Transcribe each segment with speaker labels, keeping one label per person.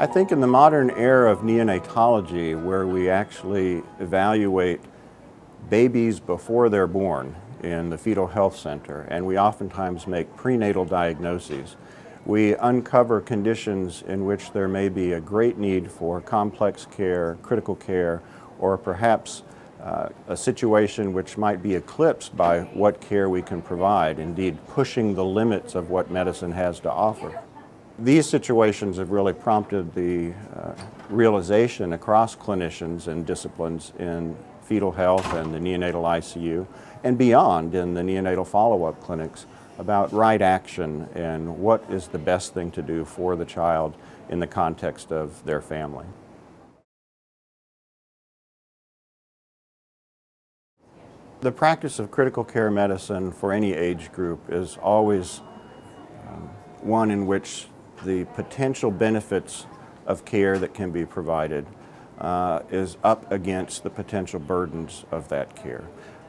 Speaker 1: I think in the modern era of neonatology, where we actually evaluate babies before they're born in the fetal health center, and we oftentimes make prenatal diagnoses, we uncover conditions in which there may be a great need for complex care, critical care, or perhaps a situation which might be eclipsed by what care we can provide, indeed pushing the limits of what medicine has to offer. These situations have really prompted the realization across clinicians and disciplines in fetal health and the neonatal ICU and beyond in the neonatal follow-up clinics about right action and what is the best thing to do for the child in the context of their family. The practice of critical care medicine for any age group is always one in which the potential benefits of care that can be provided is up against the potential burdens of that care.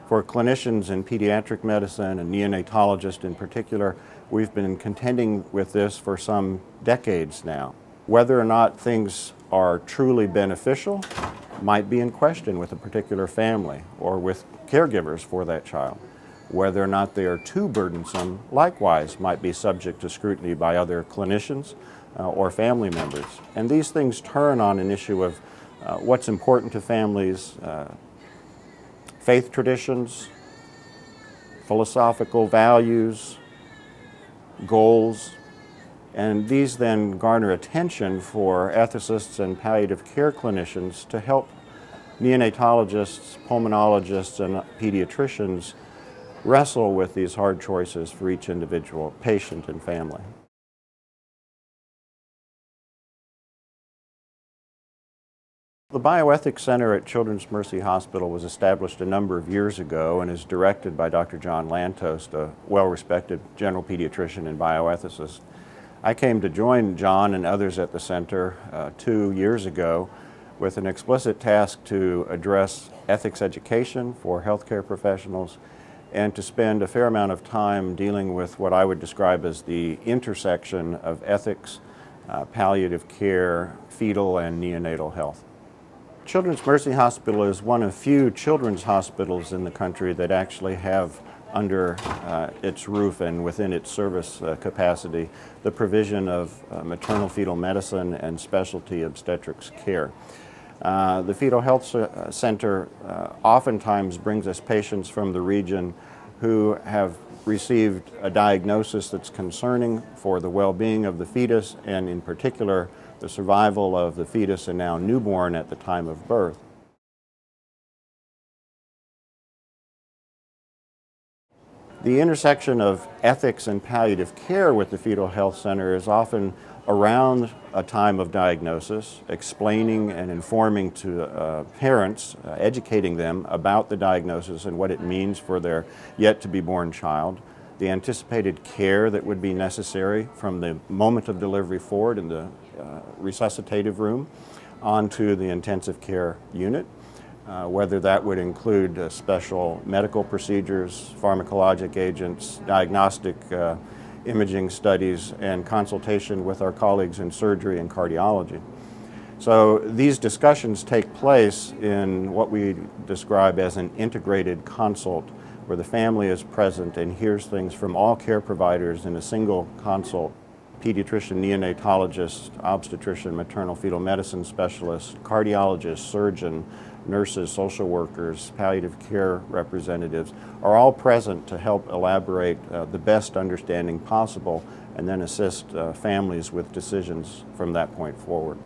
Speaker 1: For clinicians in pediatric medicine and neonatologists in particular, we've been contending with this for some decades now. Whether or not things are truly beneficial might be in question with a particular family or with caregivers for that child. Whether or not they are too burdensome, likewise, might be subject to scrutiny by other clinicians or family members. And these things turn on an issue of what's important to families, faith traditions, philosophical values, goals, and these then garner attention for ethicists and palliative care clinicians to help neonatologists, pulmonologists, and pediatricians wrestle with these hard choices for each individual patient and family. The Bioethics Center at Children's Mercy Hospital was established a number of years ago and is directed by Dr. John Lantost, a well-respected general pediatrician and bioethicist. I came to join John and others at the center 2 years ago with an explicit task to address ethics education for healthcare professionals and to spend a fair amount of time dealing with what I would describe as the intersection of ethics, palliative care, fetal and neonatal health. Children's Mercy Hospital is one of few children's hospitals in the country that actually have under its roof and within its service capacity the provision of maternal fetal medicine and specialty obstetrics care. The Fetal Health Center oftentimes brings us patients from the region who have received a diagnosis that's concerning for the well-being of the fetus and in particular the survival of the fetus and now newborn at the time of birth. The intersection of ethics and palliative care with the Fetal Health Center is often around a time of diagnosis, explaining and informing to parents, educating them about the diagnosis and what it means for their yet-to-be-born child, the anticipated care that would be necessary from the moment of delivery forward in the resuscitative room onto the intensive care unit. Whether that would include special medical procedures, pharmacologic agents, diagnostic imaging studies, and consultation with our colleagues in surgery and cardiology. So these discussions take place in what we describe as an integrated consult, where the family is present and hears things from all care providers in a single consult. Pediatrician, neonatologist, obstetrician, maternal fetal medicine specialist, cardiologist, surgeon, nurses, social workers, palliative care representatives are all present to help elaborate the best understanding possible and then assist families with decisions from that point forward.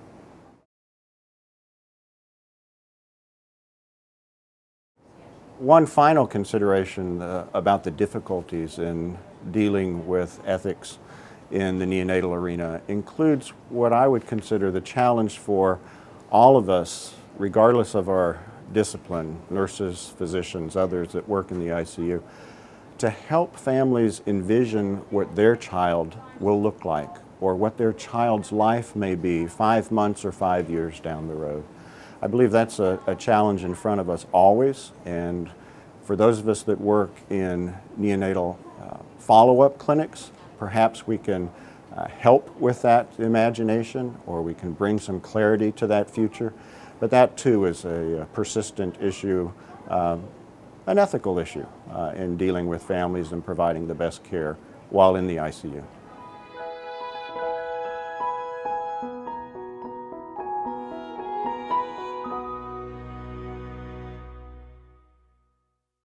Speaker 1: One final consideration about the difficulties in dealing with ethics in the neonatal arena includes what I would consider the challenge for all of us, regardless of our discipline, nurses, physicians, others that work in the ICU, to help families envision what their child will look like or what their child's life may be 5 months or 5 years down the road. I believe that's a challenge in front of us always, and for those of us that work in neonatal follow-up clinics, perhaps we can help with that imagination, or we can bring some clarity to that future. But that too is a persistent issue, an ethical issue in dealing with families and providing the best care while in the ICU.